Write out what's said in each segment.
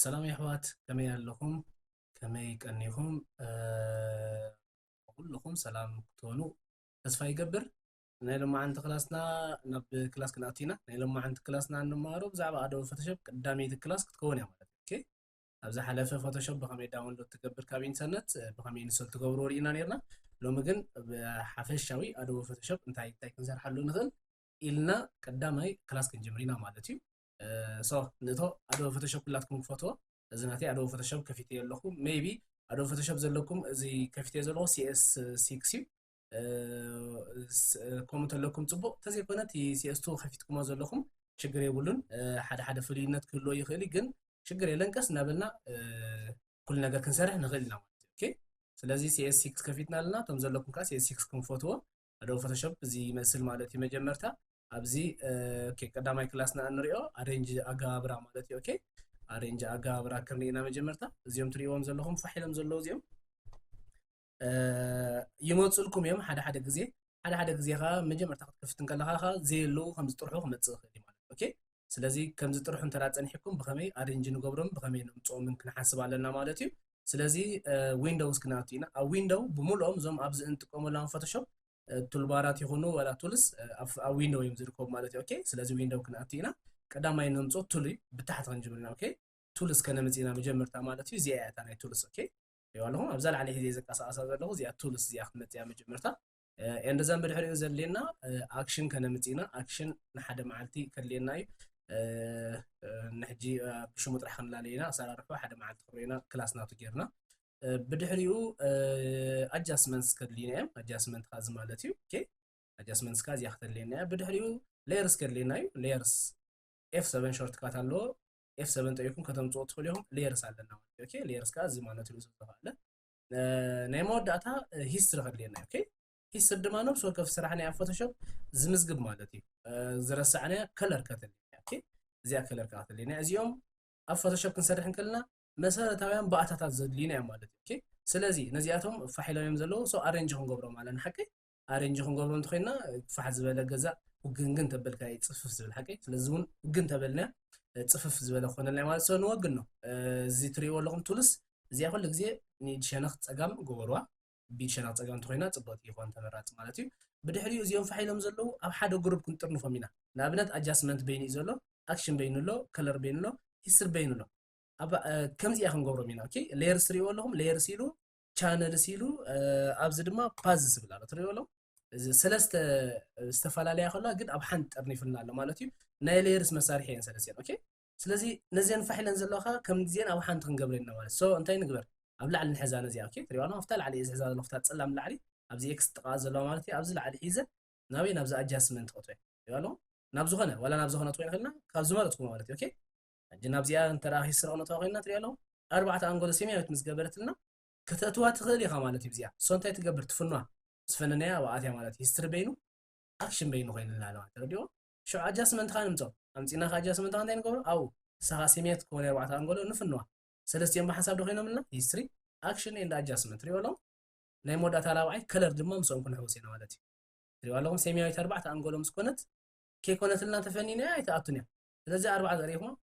سلام يا اخوات كما لكم كما يكنيكم اقول لكم سلام تونو تسفا يقبر لما عند كلاسنا نب كلاس كناتينا لما عند كلاسنا نمارو بزعبا ادو فوتوشوب قدامي الكلاس تكون يا مالك اوكي ابزا حلفه فوتوشوب بخمي داونلود تقبر كاب انترنت بخمي انستول تقبرو رينا نيرنا لو مجن حفشاوي ادو فوتوشوب انتي كنزر حلو نخل إلنا قدامي كلاس كنجمرينا مالتي صح نتو ادو فوتوشوب كلاتكم فوتو زناتي ادو فوتوشوب كفيتي لكم ميبي ادو فوتوشوب زلكم زي كفيتي زلو سي اس 6 كومنت لكم صبو تزي كونت سي اس 2 خفيتكم زلكم شجر يقولون حدا فلينت كله يخلي جن شجر يلنقص نابلنا كل نجا كنسرح نغلنا اوكي ስለዚህ ሲኤስ 6 ከፊትና ለና ተም ዘለኩም ካ ሲኤስ 6 ኮን ፎቶ አዶ ፎቶሾፕ እዚ መስል ማለት የመጀመርታ አብዚ ኦኬ ቀዳማይ ክላስና እንሪኦ አሬንጅ አጋብራ ማለት ኦኬ አሬንጅ አጋብራ ከርኒና መጀመርታ እዚዮም ትሪኦም ዘለኹም ፋሒሎም ዘለው እዚዮም ይመጽልኩም የም ሓደ ጊዜ ኻ መጀመርታ ክትከፍትን ከለኻ ኻ ዜሎ ከም ዝጥርሑ ክመጽእ ይኽእል ማለት ኦኬ ስለዚህ ከም ዝጥርሑ እንተራጸንሕኩም ብኸመይ አሬንጅ ንገብሮም ብኸመይ ንምጽኦም ክንሓስብ ኣለና ማለት እዩ ስለዚህ ዊንዶውስ ክናቲና አ ዊንዶው ብሙሉኦም ዞም ኣብዚ እንጥቀመሎም ፎቶሾፕ ቱልባራት ይሆኑ ወላ ቱልስ አ ዊንዶው ይምዝርኮም ማለት ኦኬ ስለዚህ ዊንዶው ክናቲና ቀዳማይ ነምጾ ቱል ብታሕት ክንጅምርና ኦኬ ቱልስ ከነምጽና መጀመርታ ማለት እዩ ዚያታ ናይ ቱልስ ኦኬ ይዋለሁ ኣብዛ ላዕሊ ሄዜ ዘቃሳሳ ዘለኹ ዚያ ቱልስ ዚያ ክመጽያ መጀመርታ እንደዛም ብድሕሪኡ ዘሌና አክሽን ከነምጽና አክሽን ንሓደ መዓልቲ ከሌና እዩ نحجي بشو مطرح خلنا لينا صار رفع حدا مع تقرينا كلاسنا تجرنا بدحريو adjustments كلينا adjustment خاز مالتيو اوكي adjustments كاز ياخذ لينا بدحريو layers كلينا layers F7 شورت كات አለው F7 ጠይቁን ከተምጾት ሆሊሁም layers አለና اوكي layers كاز ማለትሉ ዘፋለ ነሞ ዳታ ሂስትሪ ከለና ኦኬ ሂስትሪ ደማኖ ሶ ከፍ ስራህና ያ ፎቶሾፕ ዝምዝግብ ማለት እዩ ዝረሳዕና ከለር ከተል زي كلر كاتل لينا ازيوم افوتوشوب كنسرح كلنا مسارتاويان باعتاتات زدلينا ማለት اوكي ስለዚህ ነዚያቶም ፋሒሎም ዘለው ሶ አሬንጅ ክንገብሮም ማለት حقي አሬንጅ ክንገብሮም ተخينا فحዝ በለ ገዛ ወግንግን ተበልካ ይጽፍፍ ዝብል حقي ስለዚህ ግን ተበልና ጽፍፍ ዝበለ ኾነና ማለት ሶ ንወግን ነው እዚ ትሪኦ ለኩም ቱልስ እዚያ ሁሉ ግዜ ኒድ ሸነኽ ጸጋም ጎበርዋ ቢሸነኽ ጸጋም ተخينا ጽቦት ይሆን ተመራጽ ማለት እዩ ብድሕሪኡ እዚኦም ፋሒሎም ዘለው ኣብ ሓደ ግሩፕ ክንጥርንፎም ኢና ንኣብነት አድጃስትመንት በይኒ ዘሎ አክሽን በይኑሎ ከለር በይኑሎ ሂስትሪ በይኑሎ አባ ከምዚ ያኽን ገብሮ ሚና ኦኬ ሌየር ስሪ ወለሁም ሌየር ሲሉ ቻነል ሲሉ ኣብዝ ድማ ፓዝ ስብላለ ትሪዮሎ ሰለስተ ዝተፈላልያ ከላ ግን ኣብ ሓንቲ ጠርኒፍልና ኣሎ ማለት እዩ ናይ ሌየርስ መሳርሒ የን ሰለስተ ኦኬ ስለዚ ነዚያን ፋሒለን ዘለኻ ከምዚያን ኣብ ሓንቲ ክንገብረና ማለት ሶ እንታይ ንግበር ኣብ ላዕሊ ንሕዛ ነዚያ ኦኬ ትሪዮሎ ኣብታ ላዕሊ ዝሕዛ ዘለኽታ ጸላም ላዕሊ ኣብዚ ኤክስ ጥቃ ዘሎ ማለት እዩ ኣብዚ ላዕሊ ሒዘ ናበይ ናብዚ አድጃስትመንት ቆጥበ ትሪዮሎ ናብ ዝኾነ ወላ ናብ ዝኾነ ትወይ ኸልና ካብ ዝመረጥኩ ማለት ኦኬ ጅናብ ዚያ እንተራኺ ስረቕነ ተወይና ትሪያሎ ኣርባዕተ አንጎል ሰማያዊት ምስገበረትና ከተትዋ ትኽእል ኢኻ ማለት እዩ ዚያ ሶ እንታይ ትገብር ትፍኗ ስፈነናያ ወኣትያ ማለት ሂስትሪ በይኑ አክሽን በይኑ ኮይንና ማለት ተረዲዮ ሾ አድጃስትመንት ካንምጾ ኣምጺና አድጃስትመንት እንታይ ንገብሮ ኣው ሰኻ ሰማያዊት ከሆነ ኣርባዕተ አንጎል ንፍንዋ ሰለስቲኦም በሓሳብ ደኾይኖምና ሂስትሪ አክሽን ኤንድ አድጃስትመንት ትሪዮሎ ናይ ሞዳታ ላብዓይ ከለር ድማ ምሶም ክንሕውሲና ማለት እዩ ትሪዮሎም ሰማያዊት ኣርባዕተ አንጎሎም ስኮነት كيكونت لنا تفنينا اي تاعتنيا ስለዚህ 4 ዘሪሁማ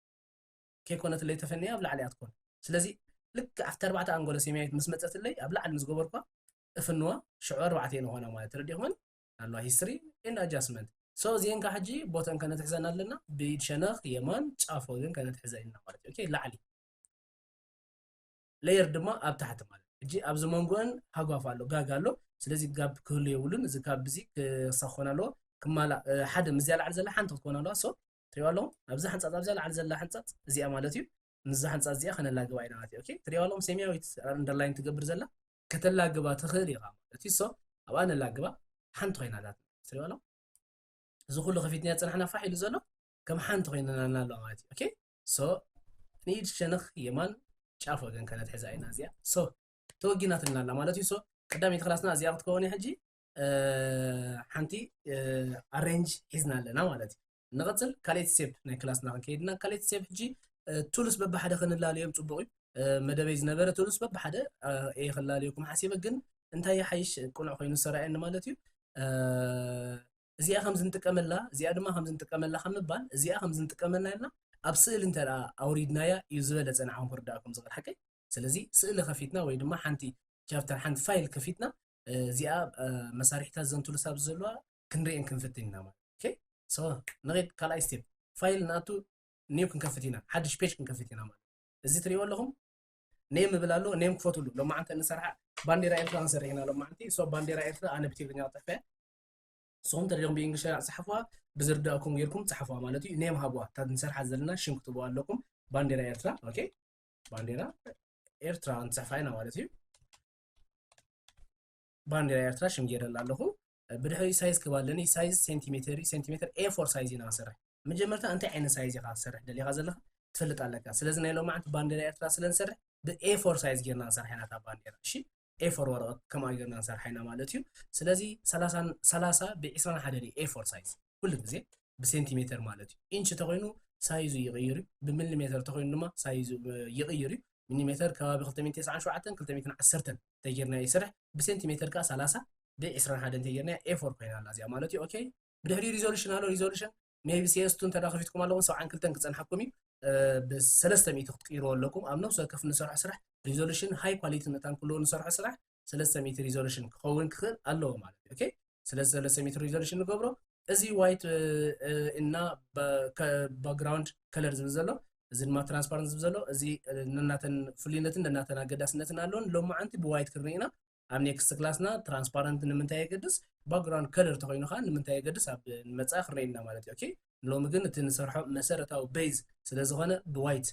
كيكونت اللي تفنيا بلعلي اتكون ስለዚህ ልክ አፍተር 4 አንጎለ ሰማያዊት መስመጸት ላይ አብላል ምዝገበርኳ እፍንዋ ሽዑር 4 ነው ሆነ ማለት ረዲሁን አላህ ሂስትሪ ኤንድ አድጃስትመንት ሶ ዚን ካጂ ቦታን ከነ ተሕዘናልና ቢድ ሸነኽ የማን ጫፎ ግን ከነ ተሕዘይና ማለት ኦኬ ላዕሊ ሌየር ድማ ኣብ ታሕቲ ማለት እጂ ኣብ ዘመንጎን ሃጓፋሎ ጋጋሎ ስለዚህ ጋብ ክህሉ ይውልን እዚ ካብ ዚ ክሰኾናሎ كمالا حد مزيال على زلا حنت تكون على صوت تريالهم أبزح حنت أبزح على زلا حنت زي أمالتي نزح حنت زي خلنا نلاقي وعينا ماتي أوكي تريالهم سمية ويت أندرلاين تقبر زلا كتلا جبا تخيري غام تي صو أو أنا لاقبا حنت خينا ذات تريالهم زخول خفيتني أنا فاحل زلا كم حنت خينا لا ماتي أوكي صو نيج شنخ يمان شافوا كان كانت حزاينا زيا صو توجينا تلنا مالتي صو قدامي خلاصنا زيارة كوني حجي حنتي ارينج حزنا لنا مالتي نغتل كاليت سيب ናይ ክላስና ከይድና كاليت سيب حجي ቱልስ በባሓደ ከንላልዮም ጽቡቕ መደበይ ዝነበረ ቱልስ በባሓደ ይኸላልየኩም ሓሲበ ግን እንታይ ሓይሽ ቁኑዕ ኮይኑ ሰራየን ማለት እዩ እዚኣ ከም ዝንጥቀመላ እዚኣ ድማ ከም ዝንጥቀመላ ከምባል እዚኣ ከም ዝንጥቀመና ኢልና ኣብ ስእሊ እንተ ኣውሪድናያ እዩ ዝበለፀ ንዓኹም ክርዳእኩም ዝኽእል ሓቀይ ስለዚ ስእሊ ከፊትና ወይ ድማ ሓንቲ ቻፕተር ሓንቲ ፋይል ከፊትና እዚኣ መሳርሒታት ዘን ቱልሳብ ዘለዋ ክንሪአን ክንፍትን ኢና ማለት ኦኬ ሶ ንኸይድ ካልኣይ ስቴፕ ፋይል ናቱ ኒው ክንከፍት ኢና ሓድሽ ፔጅ ክንከፍት ኢና ማለት እዚ ትሪእዎ ኣለኹም ኔም ምብል ኣሎ ኔም ክፈትሉ ሎማዓንቲ እንሰርሓ ባንዴራ ኤርትራ ንሰርሕ ኢና ሎማዓንቲ ሶ ባንዴራ ኤርትራ ኣነ ብትግርኛ ፅሕፈ ሶም ተሪኦም ብእንግሊሽ ፅሕፍዋ ብዝርዳእኩም ጌርኩም ፅሕፍዋ ማለት እዩ ኔም ሃብዋ እታ ንሰርሓ ዘለና ሽም ክትብዋ ኣለኩም ባንዴራ ኤርትራ ኦኬ ባንዴራ ኤርትራ ንፅሕፋ ኢና ማለት እዩ ባንዴራ ኤርትራ ሽም ጌረላ ኣለኹ ብድሕሪ ሳይዝ ክባለኒ ሳይዝ ሴንቲሜትር A4 ሳይዝ ኢና ንሰርሕ መጀመርታ እንታይ ዓይነት ሳይዝ ኢኻ ትሰርሕ ደሊኻ ዘለኻ ትፈልጥ ኣለካ ስለዚ ናይ ሎማዓንቲ ባንዴራ ኤርትራ ስለንሰርሕ ብ A4 ሳይዝ ጌርና ንሰርሕ ኢና እታ ባንዴራ እሺ A4 ወረቐት ከምኣ ጌርና ንሰርሕ ኢና ማለት እዩ ስለዚ 30 ብ21 A4 ሳይዝ ኩሉ ግዜ ብሴንቲሜትር ማለት እዩ ኢንች ተኮይኑ ሳይዙ ይቕይር ብሚሊሜትር ተኮይኑ ድማ ሳይዙ ይቕይር ሚሊሜትር ከባቢ 297 210 ተጌርና ይሰርሕ ብሴንቲሜትር ከዓ 30 ብ21 ተጌርና A4 ኮይና ኣላ እዚኣ ማለት እዩ ኦኬ ብድሕሪ ሪዞሉሽን ኣሎ ሪዞሉሽን ሜቢ CS2 ተዳኸፊትኩም ኣለኹም 72 ክፀንሐኩም እዩ ብ300 ክትቅይርዎ ኣለኩም ኣብ ነፍሲ ወከፍ ንሰርሖ ስራሕ ሪዞሉሽን ሃይ ኳሊቲ ነታን ኩሉ ንሰርሖ ስራሕ 300 ሪዞሉሽን ክኸውን ክኽእል ኣለዎ ማለት እዩ ኦኬ ስለዚ 300 ሪዞሉሽን ንገብሮ እዚ ዋይት እና ባክግራውንድ ከለር ዝብል ዘሎ እዚ ድማ ትራንስፓረንት ዝብል ዘሎ እዚ ነናተን ፍሉይነትን ነናተን ኣገዳስነትን ኣለዎን ሎማዓንቲ ብዋይት ክርኒ ኢና ኣብ ኔክስት ክላስና ትራንስፓረንት ንምንታይ የገድስ ባክግራውንድ ከለር ተኮይኑ ከዓ ንምንታይ የገድስ ኣብ መፅኣ ክርኒና ማለት እዩ ኦኬ ሎሚ ግን እቲ ንሰርሖ መሰረታዊ ቤዝ ስለዝኾነ ብዋይት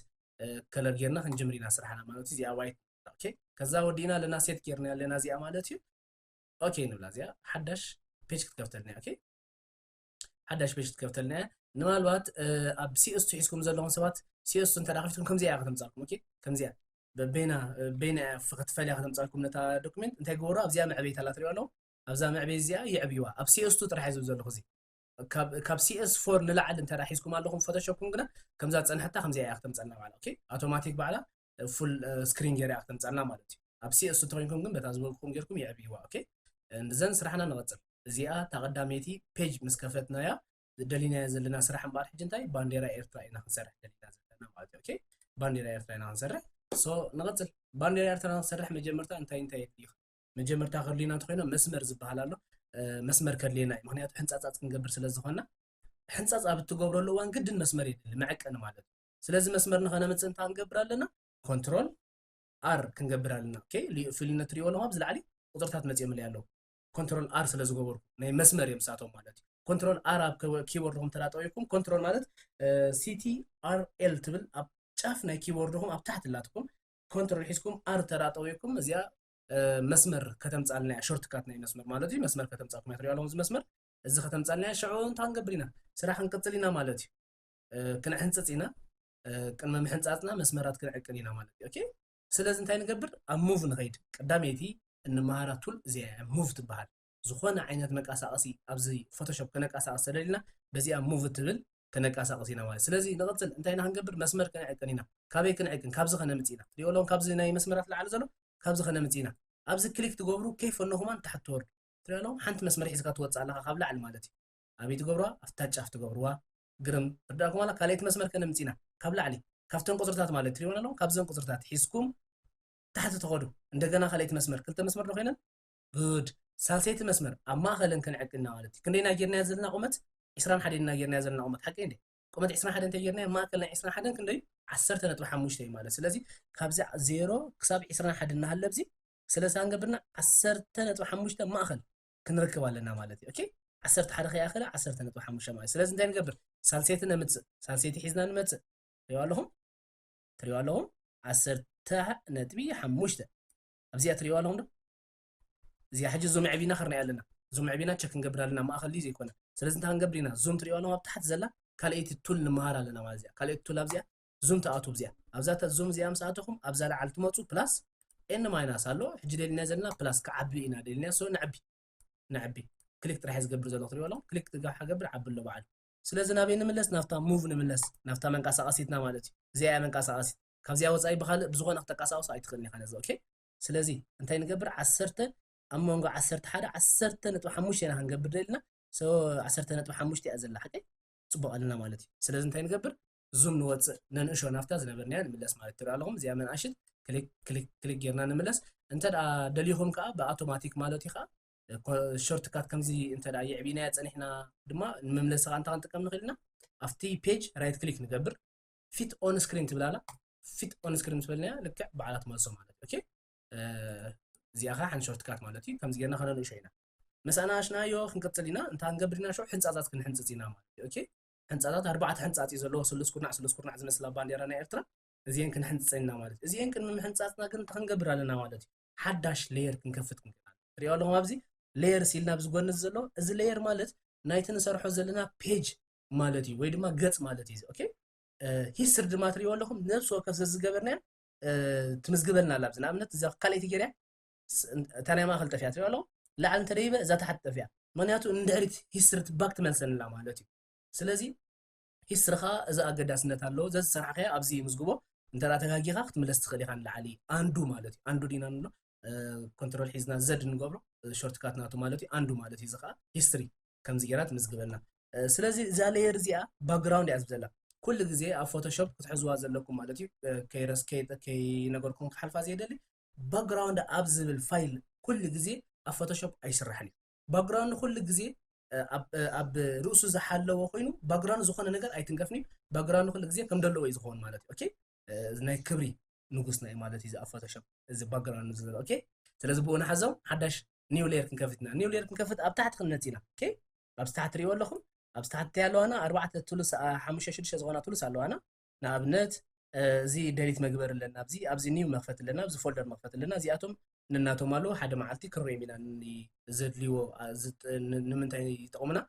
ከለር ጌርና ክንጅምር ኢና ስራሕና ማለት እዩ እዚኣ ዋይት ኦኬ ከዛ ወዲና ለና ሴት ጌርና ኣለና እዚኣ ማለት እዩ ኦኬ ንብላ እዚኣ ሓዳሽ ፔጅ ክትከፍተልና ኦኬ ሓዳሽ ፔጅ ክትከፍተልና ንምናልባት ኣብ CS ሒዝኩም ዘለኹም ሰባት CS እንተዳኸፊትኩም ከምዚኣ ከተምፃልኩም ኦኬ ከምዚኣ በይና ክትፈልያ ከተምፃልኩም ነታ ዶክመንት እንታይ ግበሩ ኣብዚኣ መዕበይታ ኣላ ትሪኦ ኣለኹም ኣብዛ መዕበይ እዚኣ ይዕብይዋ ኣብ CS2 ጥራሕ ዝብል ዘለኹ እዚ ካብ CS4 ንላዕሊ እንተዳ ሒዝኩም ኣለኹም ፎቶሾፕኩም ግና ከምዛ ፀንሐታ ከምዚኣ እያ ከተምፀልና ባዕላ ኦኬ ኣውቶማቲክ ባዕላ ፉል ስክሪን ጌርያ ከተምፀልና ማለት እዩ ኣብ CS ተኮይንኩም ግን በታ ዝበልኩም ጌርኩም ይዕብይዋ ኦኬ እንደዘን ስራሕና ንቐፅል እዚኣ ተቐዳመይቲ ፔጅ ምስ ከፈትናያ ደሊናያ ዘለና ስራሕ እምበኣር ሕጂ እንታይ ባንዴራ ኤርትራ ኢና ክንሰርሕ ደሊና ዘለና ማለት እዩ ኦኬ ባንዴራ ኤርትራ ኢና ክንሰርሕ ሶ ንቐፅል ባንዴራ ኤርትራ ክንሰርሕ መጀመርታ እንታይ የድልዩ መጀመርታ ከድልዩና እንተኮይኖም መስመር ዝበሃል ኣሎ መስመር ከድልየና እዩ ምክንያቱ ሕንፃፃፅ ክንገብር ስለዝኾና ሕንፃፅ ኣብ እትገብረሉ እዋን ግድን መስመር የድሊ መዐቀኒ ማለት እዩ ስለዚ መስመር ንኸነምፅእ እንታይ ክንገብር ኣለና ኮንትሮል R ክንገብር ኣለና ኦኬ ፍሉይነት ትሪእዎ ኣለኹም ኣብ ዝላዕሊ ቁፅርታት መፅኦም ላይ ኣለዉ ኮንትሮል R ስለ ዝገበርኩ ናይ መስመር እዮም ሳቶም ማለት እዩ ኮንትሮል R ኣብ ኪቦርድኩም ተላጠዊኩም ኮንትሮል ማለት CTRL ትብል ኣብ ጫፍ ናይ ኪቦርድኩም ኣብ ታሕቲ ላትኩም ኮንትሮል ሒዝኩም R ተላጠዊኩም እዚኣ መስመር ከተምፃልና ሾርትካት ናይ መስመር ማለት እዩ መስመር ከተምፃልኩም ትሪኦ ኣለኹም እዚ መስመር እዚ ከተምፃልና ሽዑ እንታይ ክንገብር ኢና ስራሕ ክንቅፅል ኢና ማለት እዩ ክንሕንፅፅ ኢና ቅድመ ምሕንፃፅና መስመራት ክንዕቅን ኢና ማለት እዩ ኦኬ ስለዚ እንታይ ንገብር ኣብ ሙቭ ንኸይድ ቀዳመይቲ እንመሃራ ቱል እዚኣ ሙቭ ትበሃል ዝኾነ ዓይነት መቃሳቀሲ ኣብዚ ፎቶሾፕ ከነቃሳቀስ ተደሊና በዚኣ ሙቭ ትብል ከነቃሳቀስ ኢና ማለት ስለዚ ንቕፅል እንታይ ኢና ክንገብር መስመር ክንዕቅን ኢና ካበይ ክንዕቅን ካብዚ ከነምፅ ኢና ትሪኦ ኣለኹም ካብዚ ናይ መስመራት ላዕሊ ዘሎ ካብዚ ከነምፅ ኢና ኣብዚ ክሊክ ትገብሩ ከይፍ ኣነኹማን ታሕቲ ትወርዱ ትሪኦ ኣለኹም ሓንቲ መስመር ሒዝካ ትወፅእ ኣለካ ካብ ላዕሊ ማለት እዩ ኣበይ ትገብርዋ ኣብታ ጫፍ ትገብርዋ ግርም ርዳእኩም ኣላ ካልአይቲ መስመር ከነምፅ ኢና ካብ ላዕሊ ካብተን ቁፅርታት ማለት ትሪእዎ ኣለኹም ካብዘን ቁፅርታት ሒዝኩም ታሕቲ ተኸዱ እንደገና ካልአይቲ መስመር ክልተ መስመር ዶ ኮይነን ጉድ ሳልሰይቲ መስመር ኣብ ማእኸለን ክንዕቅና ማለት እዩ ክንደይና ጌርናያ ዘለና ቁመት 21 ኢና ጌርናያ ዘለና ቁመት ሓቂ እንዴ ቁመት 21 እንተ ጌርናያ ማእከልና 21 ክንደይ 10.5 እዩ ማለት ስለዚ ካብዚ 0 ክሳብ 21 እናሃለ ብዚ ስለዚ አንገብርና 10.5 ማእኸል ክንረክብ ኣለና ማለት እዩ ኦኬ 11 ከያኸለ 10.5 ማለት ስለዚ እንታይ ንገብር ሳልሰይቲ ነምፅእ ሳልሰይቲ ሒዝና ንመፅእ ትሪኦ ኣለኹም 10.5 ኣብዚኣ ትሪኦ ኣለኹም ዶ እዚኣ ሕጂ ዙም ዕቢና ክርናይ ኣለና ዙም ዕቢና ቸክ ክንገብር ኣለና ማእኸል እዩ ዘይኮነ ስለዚ እንታይ ክንገብር ኢና ዙም ትሪኦ ኣለኹም ኣብ ታሕቲ ዘላ ካልአይቲ ቱል ንምሃር ኣለና ማለት እዚኣ ካልአይቲ ቱል ኣብዚኣ ዙም ተኣትው ብዚኣ ኣብዛ ዙም እዚኣ ምስ ኣተኹም ኣብዛ ላዕሊ ትመፁ ፕላስ ኤን ማይናስ ኣሎ ሕጂ ደሊና ዘለና ፕላስ ክዓቢ ኢና ደሊና ሶ ንዕቢ ክሊክ ጥራሕ ዝገብር ዘሎ ትሪኦ ኣለኹም ክሊክ ትጋሕ ገብር ዓቢ ኣሎ በዓል ስለዚ ናበይ ንምለስ ናፍታ ሙቭ ንምለስ ናፍታ መንቀሳቐሲትና ማለት እዩ እዚኣ መንቀሳቐሲት ካብዚያ ወፃኢ ብኻልእ ብዝኾነ ክትንቀሳቐሱ ኣይትኽእልኒ ኢኻ ነዚ ኦኬ ስለዚ እንታይ ንገብር 10 ኣብ መንጎ 11 10.5 ኢና ክንገብር ደሊና ሶ 10.5 እያ ዘላ ሓቂ ፅቡቅ ኣለና ማለት እዩ ስለዚ እንታይ ንገብር ዙም ንወፅእ ነንእሾ ናፍታ ዝነበርናያ ንምለስ ማለት ትሪኡ ኣለኹም እዚኣ መንኣሽት ክሊክ ክሊክ ክሊክ ጌርና ንምለስ እንተ ደልይኹም ከዓ ብኣውቶማቲክ ማለት እዩ ከዓ ሾርት ካት ከምዚ እንተ የዕቢናያ ፀኒሕና ድማ ንምምለስ ከዓ እንታይ ክንጥቀም ንኽእል ኢና ኣብቲ ፔጅ ራይት ክሊክ ንገብር ፊት ኦን ስክሪን ትብላላ ፊት ኦን ስክሪን ትበልናያ ልክዕ በዓላት መልሶ ማለት ኦኬ እዚኣ ከዓ ሓንቲ ሾርት ካት ማለት እዩ ከምዚ ጌርና ከነንእሾ ኢና ምስ ኣናእሽናዮ ክንቅፅል ኢና እንታይ ክንገብር ኢና ሾ ሕንፃታት ክንሕንፅፅ ኢና ማለት እዩ ኦኬ ሕንፃታት 4 ሕንፃፅ እዩ ዘለዎ ስሉስ ኩርናዕ ዝመስላ ባንዴራ ናይ ኤርትራ እዚአን ክንሕንፅፅ ኢና ማለት እዩ እዚአን ክንሕንፃፅና ግን ክንገብር ኣለና ማለት እዩ ሓዳሽ ሌየር ክንከፍት ክንክእል ትሪኦ ኣለኹም ኣብዚ ሌየር ሲልና ብዝጎኒ ዘሎ እዚ ሌየር ማለት ናይቲ ንሰርሖ ዘለና ፔጅ ማለት እዩ ወይ ድማ ገጽ ማለት እዩ ኦኬ ሂስትሪ ድማ ትሪኦ ኣለኹም ነብሲ ወከፍ ዝገበርናያ ትምዝግበልና ኣላ ኣብዚ ንኣብነት እዛ ካልአይቲ ጌርያ እታ ናይ ማእኸል ጠፍያ ትሪኦ ኣለኹም ላዕሊ እንተደይበ እዛ ታሕቲ ጠፍያ ምክንያቱ እንድሕሪት ሂስትሪ ትባክ ትመልሰንላ ማለት እዩ ስለዚ ሂስትሪ ከዓ እዚ ኣገዳስነት ኣለዎ ዘ ዝሰርሐኸያ ኣብዚ ምዝግቦ እንተ ተጋጊኻ ክትምለስ ትኽእል ኢኻ ንላዕሊ አንዱ ማለት እዩ አንዱ ዲና ንብሎ ኮንትሮል ሒዝና ዘድ ንገብሮ ሾርት ካት ናቱ ማለት እዩ አንዱ ማለት እዩ እዚ ከዓ ሂስትሪ ከምዚ ጌራ ትምዝግበልና ስለዚ እዛ ሌየር እዚኣ ባክግራውንድ እያ ዝብዘላ ኩሉ ግዜ ኣብ ፎቶሾፕ ክትሕዝዋ ዘለኩም ማለት እዩ ከይረስ ከይነገርኩም ክሓልፋ ዘየደሊ ባክግራውንድ ኣብ ዝብል ፋይል ኩሉ ግዜ ኣብ ፎቶሾፕ ኣይስራሕን እዩ ባክግራውንድ ኩሉ ግዜ ኣብ ርእሱ ዝሓለዎ ኮይኑ ባክግራውንድ ዝኾነ ነገር ኣይትንከፍኒ ባክግራውንድ ኩሉ ግዜ ከም ደለዎ እዩ ዝኸውን ማለት እዩ ኦኬ ናይ ክብሪ ንጉስ ናይ ማለት እዩ ኣብ ፎቶሾፕ እዚ ባክግራውንድ ዝብል ኦኬ ስለዚ ብኡ ንሓዞም ሓዳሽ ኒው ሌየር ክንከፍት ኢና ኒው ሌየር ክንከፍት ኣብ ታሕቲ ክንመፅ ኢና ኦኬ ኣብ ታሕቲ ትሪእዎ ኣለኹም ኣብ ታሕቲ ኣለዋና 4 ቱልስ 5 6 ዝኾና ቱልስ ኣለዋና ንኣብነት እዚ ደሊት መግበር ኣለና ኣብዚ ኒው መክፈት ኣለና ኣብዚ ፎልደር መክፈት ኣለና እዚኣቶም ንናቶም ኣለዉ ሓደ መዓልቲ ክሪኦም ኢና ዘድልይዎ ንምንታይ ይጠቕሙና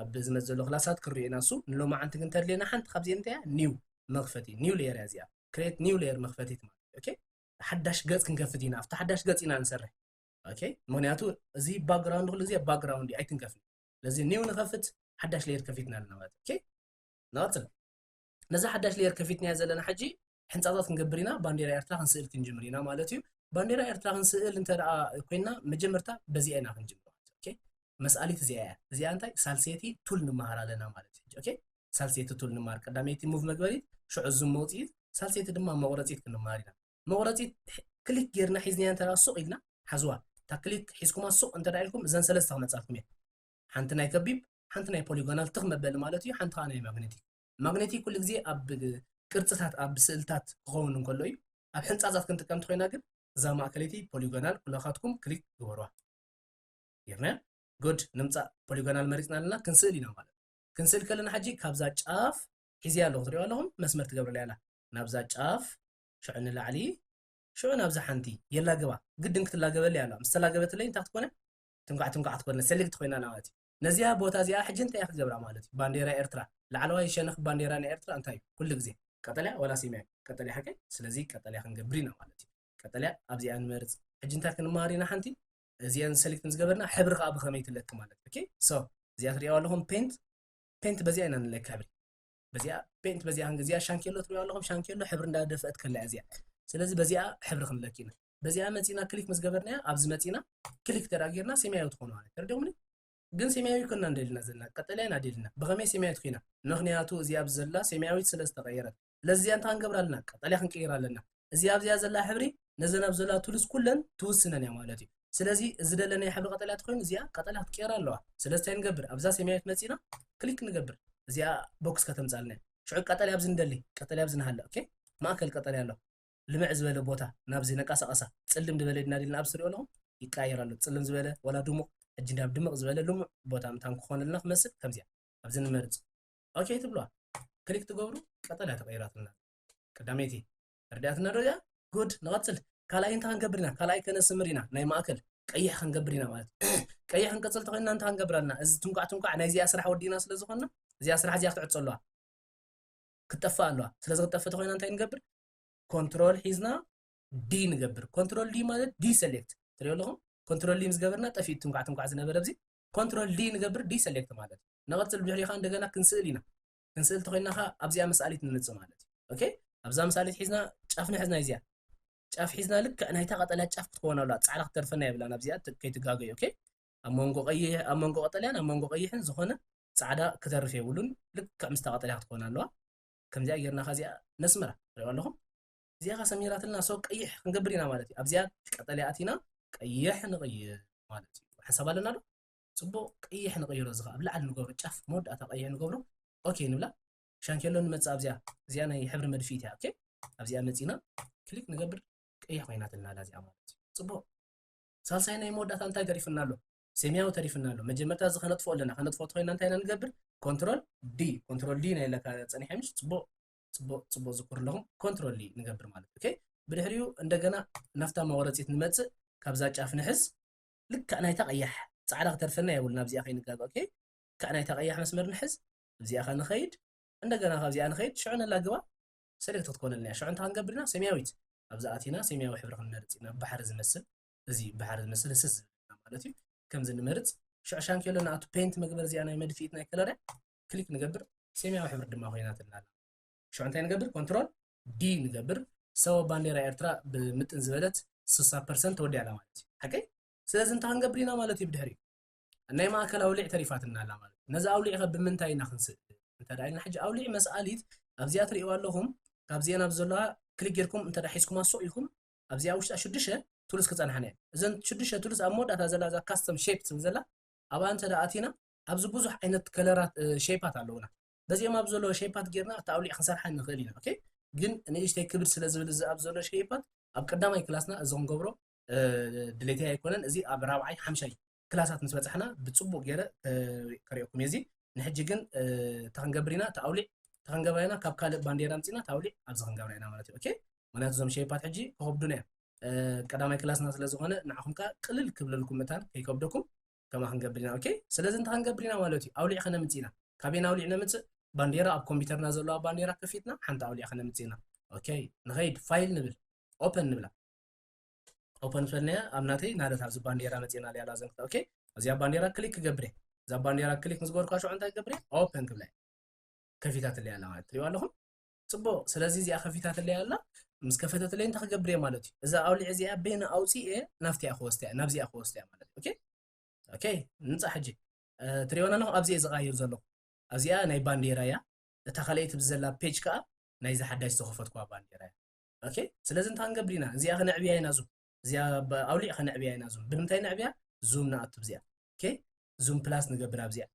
ኣብ ዝመፅ ዘሎ ክላሳት ክሪኦ ኢና እሱ ንሎማዓንቲ ግን ተድልየና ሓንቲ ካብዚአን እንታይ ኒው መክፈቲ ኒው ሌየር እያ እዚኣ ክሬት ኒው ሌየር መክፈቲት ማለት ኦኬ ሓዳሽ ገጽ ክንከፍት ኢና ኣብቲ ሓዳሽ ገጽ ኢና ንሰርሕ ኦኬ ምክንያቱ እዚ ባክግራውንድ ኩሉ ግዜ ባክግራውንድ ኣይትንከፍኒ ስለዚ ኒው ንከፍት ሓዳሽ ሌየር ከፊትና ኣለና ማለት ኦኬ ንቐፅል ነዚ ሓዳሽ ሌየር ከፊትና ዘለና ሕጂ ሕንፃታት ክንገብር ኢና ባንዴራ ኤርትራ ክንስእል ክንጅምር ኢና ማለት እዩ ባንዴራ ኤርትራ ክንስእል እንተ ደኣ ኮይና መጀመርታ በዚኣ ኢና ክንጅምር ኦኬ መስኣሊት እዚኣ እያ እዚኣ እንታይ ሳልሴቲ ቱል ንመሃር ኣለና ማለት እዩ ኦኬ ሳልሴቲ ቱል ንመሃር ቀዳመይቲ ሙቭ መግበሪት ሽዑ ዙም መውፅኢት ሳልሴቲ ድማ መቁረፂት ክንመሃር ኢና መቁረፂት ክሊክ ጌርና ሒዝና እንተ ደኣ ሱቕ ኢልና ሓዝዋ እታ ክሊክ ሒዝኩማ ሱቕ እንተ ደኣ ኢልኩም እዘን ሰለስተ ክመፃልኩም እየን ሓንቲ ናይ ከቢብ ሓንቲ ናይ ፖሊጎናል ትኽመበል ማለት እዩ ሓንቲ ከዓ ናይ ማግኔቲክ ማግኔቲክ ኩሉ ግዜ ኣብ ቅርፅታት ኣብ ስእልታት ክኸውን እንከሎ እዩ ኣብ ሕንፃታት ክንጥቀም ትኮይና ግን እዛ ማእከለይቲ ፖሊጎናል ኩላኻትኩም ክሊክ ግበርዋ ጌርና ጉድ ንምፃእ ፖሊጎናል መሪፅና ኣለና ክንስእል ኢና ማለት ክንስእል ከለና ሕጂ ካብዛ ጫፍ ሒዝያ ኣለኹ ትሪኦ ኣለኹም መስመር ትገብርላ ያላ ናብዛ ጫፍ ሽዑ ንላዕሊ ሽዑ ናብዛ ሓንቲ የላግባ ግድን ክትላገበለ ያላ ምስ ተላገበትለይ እንታይ ክትኮነ ትንኳዕ ትኮነ ሴሌክት ኮይና ማለት እዩ ነዚያ ቦታ እዚኣ ሕጂ እንታይ ክትገብራ ማለት እዩ ባንዴራ ኤርትራ ላዕለዋይ ሸነኽ ባንዴራ ናይ ኤርትራ እንታይ እዩ ኩሉ ግዜ ቀጠልያ ወላ ሰማያዊ ቀጠልያ ሓቀይ ስለዚ ቀጠልያ ክንገብር ኢና ማለት እዩ ቀጠልያ ኣብዚኣ ንመርፅ ሕጂ እንታይ ክንመሃር ኢና ሓንቲ እዚአን ሰሌክት ዝገበርና ሕብሪ ከዓ ብኸመይ ትለክ ማለት ኦኬ ሶ እዚኣ ትሪኦ ኣለኹም ፔንት በዚኣ ኢና ንለክ ሕብሪ በዚኣ ፔንት በዚኣ እዚኣ ሻንኬሎ ትሪኦ ኣለኹም ሻንኬሎ ሕብሪ እንዳደፍአት ከላ እዚኣ ስለዚ በዚኣ ሕብሪ ክንለክ ኢና በዚኣ መፂና ክሊክ ምስ ገበርናያ ኣብዚ መፂና ክሊክ ተራጊርና ሰማያዊ ትኾኑ ማለት ተረዲኡምኒ ግን ሰማያዊ ኩና እንደልና ዘለና ቀጠልያ ኢና ደልና ብኸመይ ሰማያዊት ኮይና ምክንያቱ እዚኣ ብዘላ ሰማያዊት ስለዝተቐየረት ለዚያ እንታይ ክንገብር ኣለና ቀጠልያ ክንቀይር ኣለና እዚኣ ኣብዚኣ ዘላ ሕብሪ ነዘን ኣብ ዘላ ቱልስ ኩለን ትውስነን እያ ማለት እዩ ስለዚ እዚ ደለናይ ሕብሪ ቀጠልያ ትኮይኑ እዚኣ ቀጠልያ ክትቀይር ኣለዋ ስለዝታይ ንገብር ኣብዛ ሰማያዊት መፂና ክሊክ ንገብር እዚኣ ቦክስ ከተምፃልና ሽዑ ቀጠልያ ኣብዚ ንደሊ ቀጠልያ ኣብዚ ንሃለ ኦኬ ማእከል ቀጠልያ ኣሎ ልምዕ ዝበለ ቦታ ናብዚ ነቃሳቐሳ ፅልም ዝበለ ድናዲልና ኣብ ስሪኦ ኣለኹም ይቀያየር ኣሎ ፅልም ዝበለ ወላ ድሙቕ ሕጂ ናብ ድምቕ ዝበለ ልሙዕ ቦታ ምታን ክኾንልና ክመስል ከምዚኣ ኣብዚ ንመርፅ ኦኬ ትብለዋ ክሊክ ትገብሩ ቀጠልያ ተቐይራትና ቀዳመይቲ ርዳእትና ዶያ ጉድ ንቐፅል ካልኣይ እንታይ ክንገብር ኢና ካልኣይ ከነስምር ኢና ናይ ማእከል ቀይሕ ክንገብር ኢና ማለት ቀይሕ ክንቀፅል ተኾይንና እንታይ ክንገብር ኣለና እዚ ትንኳዕ ናይ እዚኣ ስራሕ ወዲና ስለ ዝኾንና እዚኣ ስራሕ እዚኣ ክትዕፆ ኣለዋ ክትጠፍእ ኣለዋ ስለዚ ክትጠፍእ ተኾይና እንታይ ንገብር ኮንትሮል ሒዝና ዲ ንገብር ኮንትሮል ዲ ማለት ዲ ሰሌክት ትሪኦ ኣለኹም ኮንትሮል ዲ ምስ ገበርና ጠፊት ትንኳዕ ዝነበረ ኣብዚ ኮንትሮል ዲ ንገብር ዲ ሰሌክት ማለት ነቐፅል ብድሕሪኻ እንደገና ክንስእል ኢና ክንስእል ተኾይና ኸ ኣብዚኣ መስኣሊት ንምፅእ ማለት እዩ ኦኬ ኣብዛ መስኣሊት ሒዝና ጫፍና ሒዝና እዚኣ ጫፍ ሒዝና ልክዕ ናይታ ቀጠልያ ጫፍ ክትኮን ኣላ ፃዕዳ ክትተርፈና የብላን ኣብዚኣ ከይትጋገዩ ኦኬ ኣብ መንጎ ቀጠልያን ኣብ መንጎ ቀይሕን ዝኾነ ፃዕዳ ክተርፍ የብሉን ልክዕ ምስታ ቀጠልያ ክትኮን ኣለዋ ከምዚኣ ጌርና ከዚኣ ነስምራ ሪኦ ኣለኹም እዚኣ ሰሚራትና ሰው ቀይሕ ክንገብር ኢና ማለት እዩ ኣብዚኣ ቀጠልያ ኣቲና ቀይሕ ንቕይር ማለት እዩ ሓሳብ ኣለና ዶ ጽቡቕ ቀይሕ ንቕይሮ እዚ ከዓ ኣብ ላዕሊ ንገብሮ ጫፍ መወዳእታ ቀይሕ ንገብሮ ኦኬ ንብላ ሻንኬሎ ንመጽእ ኣብዚኣ እዚኣ ናይ ሕብሪ መድፊት እያ ኦኬ ኣብዚኣ መጺና ክሊክ ንገብር ቀይሕ ኮይናትና ኣላ እዚኣ ማለት እዩ ጽቡቕ ሳልሳይ ናይ መወዳእታ እንታይ ተሪፍና ኣሎ ሰማያዊ ተሪፍና ኣሎ መጀመርታ እዚ ከነጥፎ ኣለና ከነጥፎ ኮይና እንታይ ኢና ንገብር ኮንትሮል ዲ ናይ ለካ ጸኒሐ ምሽ ጽቡቕ ዝኩር ኣለኹም ኮንትሮል ዲ ንገብር ማለት ኦኬ ብድሕሪኡ እንደገና ናፍታ መወረፂት ንመጽእ ካብዛ ጫፍ ንሕዝ ልክዕ ናይታ ቀያሕ ጻዕዳ ከተርፈና የብልና ኣብዚኣ ከይንጋጋ ኦኬ ልክዕ ናይታ ቀያሕ መስመር ንሕዝ እዚኣ ከንኸይድ እንደገና ካብዚኣ ንኸይድ ሽዑ ነላግባ ሰሌክት ክትኮነልና እያ ሽዑ እንታይ ክንገብርና ሰማያዊት ኣብዛ ኣቲና ሰማያዊ ሕብሪ ክንመርፅ ኢና ባሕሪ ዝመስል እዚ ባሕሪ ዝመስል ህስስ ዝብልና ማለት እዩ ከምዚ ንመርፅ ሽዑ ሻንኬሎ ንኣቱ ፔንት መግበር እዚኣ ናይ መድፊት ናይ ከለር ክሊክ ንገብር ሰማያዊ ሕብሪ ድማ ኮይናትና ኣላ ሽዑ እንታይ ንገብር ኮንትሮል ዲ ንገብር ሰበ ባንዴራ ኤርትራ ብምጥን ዝበለት 60% ተወዲያ ኣላ ማለት እዩ ሓቀይ ስለዚ እንታይ ክንገብር ኢና ማለት እዩ ብድሕሪ ናይ ማእከል ኣውሊዕ ተሪፋትና ኣላ ማለት እዩ ነዚ ኣውሊዕ ኸ ብምንታይ ኢና ክንስእ እንተዳ ኢልና ሕጂ ኣውሊዕ መስኣሊት ኣብዚኣ ትሪእዋ ኣለኹም ካብዚአን ኣብ ዘለዋ ክሊክ ጌርኩም እንተዳ ሒዝኩም ኣሶ ኢልኩም ኣብዚኣ ውሽጣ 6 ቱልስ ክፀናሕና እየን እዘን 6 ቱልስ ኣብ መወዳእታ ዘላ እዛ ካስተም ሼፕ ትብል ዘላ ኣብኣ እንተዳ ኣቲና ኣብዚ ብዙሕ ዓይነት ከለራት ሼፓት ኣለውና በዚኦም ኣብ ዘሎ ሼፓት ጌርና እቲ ኣውሊዕ ክንሰርሓ ንኽእል ኢና ኦኬ ግን ንእሽተይ ክብድ ስለ ዝብል እዚ ኣብ ዘሎ ሼፓት ኣብ ቀዳማይ ክላስና እዚ ክንገብሮ ድሌተይ ኣይኮነን እዚ ኣብ ራብዓይ ሓምሻይ ክላሳት ምስ በፅሕና ብፅቡቅ ገይረ ከሪአኩም እየ እዚ ንሕጂ ግን ተክንገብር ኢና እቲ ኣውሊዕ ተክንገብር ኢና ካብ ካልእ ባንዴራ ምፂና እቲ ኣውሊዕ ኣብዚ ክንገብር ኢና ማለት እዩ ኦኬ ምክንያቱ እዞም ሼፓት ሕጂ ከከብዱና እዮም ቀዳማይ ክላስና ስለ ዝኾነ ንዓኹም ከዓ ቅልል ክብለልኩም ምታን ከይከብደኩም ከማ ክንገብር ኢና ኦኬ ስለዚ እንታይ ክንገብር ኢና ማለት እዩ ኣውሊዕ ከነምፅእ ኢና ካበይና ኣውሊዕ ነምፅእ ባንዴራ ኣብ ኮምፒተርና ዘለዋ ባንዴራ ከፊትና ሓንቲ ኣውሊዕ ከነምፅእ ኢና ኦኬ ንኸይድ ፋይል ንብል ኦፕን ንብላ ኦፕን ፈለና ኣብ ናተይ ናለት ኣብዚ ባንዴራ መፂና ሊያላ ዘንክታ ኦኬ እዚኣ ባንዴራ ክሊክ ክገብር እዛ ባንዴራ ክሊክ ምስ ገበርካ ሽዑ እንታይ ክገብር ኦፕን ክብላ ከፊታት ለያ ኣላ ማለት ትሪእዋ ኣለኹም ጽቡቕ ስለዚ እዚኣ ከፊታት ለያ ኣላ ምስ ከፈተት ለይ እንታይ ክገብር ማለት እዩ እዛ ኣውሊዕ እዚኣ በይና ኣውፂእ ናፍቲኣ ክወስድያ ናብዚኣ ክወስድያ ማለት እዩ ኦኬ ኦኬ ንፃ ሕጂ ትሪእዋና ኣለኹም ኣብዚ ዝቐይር ዘሎ ኣብዚኣ ናይ ባንዴራ እያ እታ ካልአይቲ ብዘላ ፔጅ ከዓ ናይ ዝሓዳሽ ዝኸፈትኩዋ ባንዴራ እያ ኦኬ ስለዚ እንታይ ክንገብር ኢና እዚኣ ከነዕብያ ኢና ዙም እዚኣ ኣውሊዕ ከነዕብያ ኢና ዙም ብምንታይ ነዕብያ ዙም ንኣቱ ብዚኣ ኦኬ ዙም ፕላስ ንገብር ኣብዚኣ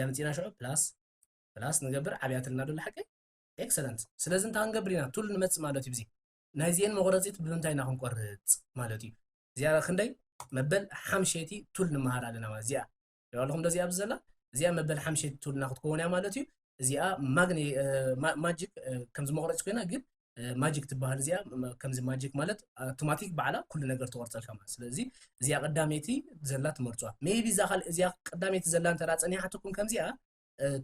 መፂና ሽዑ ፕላስ ንገብር ዓብያትልና ዶ ሓቀ ኤክሰለንት ስለዚ እንታይ ክንገብር ኢና ቱል ንመፅእ ማለት እዩ ብዚ ናይዚአን መቑረፂት ብምንታይ ኢና ክንቆርፅ ማለት እዩ እዚኣ ክንደይ መበል ሓምሸቲ ቱል ንምሃር ኣለና ማለት እዚኣ ኣለኹም ደዚኣ ብዘላ እዚኣ መበል ሓምሸቲ ቱልና ክትከውን እያ ማለት እዩ እዚኣ ማጂክ ከምዚ መቑረፂት ኮይና ግን ማጂክ ትበሃል እዚኣ ከምዚ ማጂክ ማለት ኣውቶማቲክ ባዕላ ኩሉ ነገር ትቆርፀልካ ማለት ስለዚ እዚኣ ቀዳመይቲ ዘላ ትመርፅዋ ሜቢ እዚኣ ቀዳመይቲ ዘላ እንተዳ ፀኒሓትኩም ከምዚኣ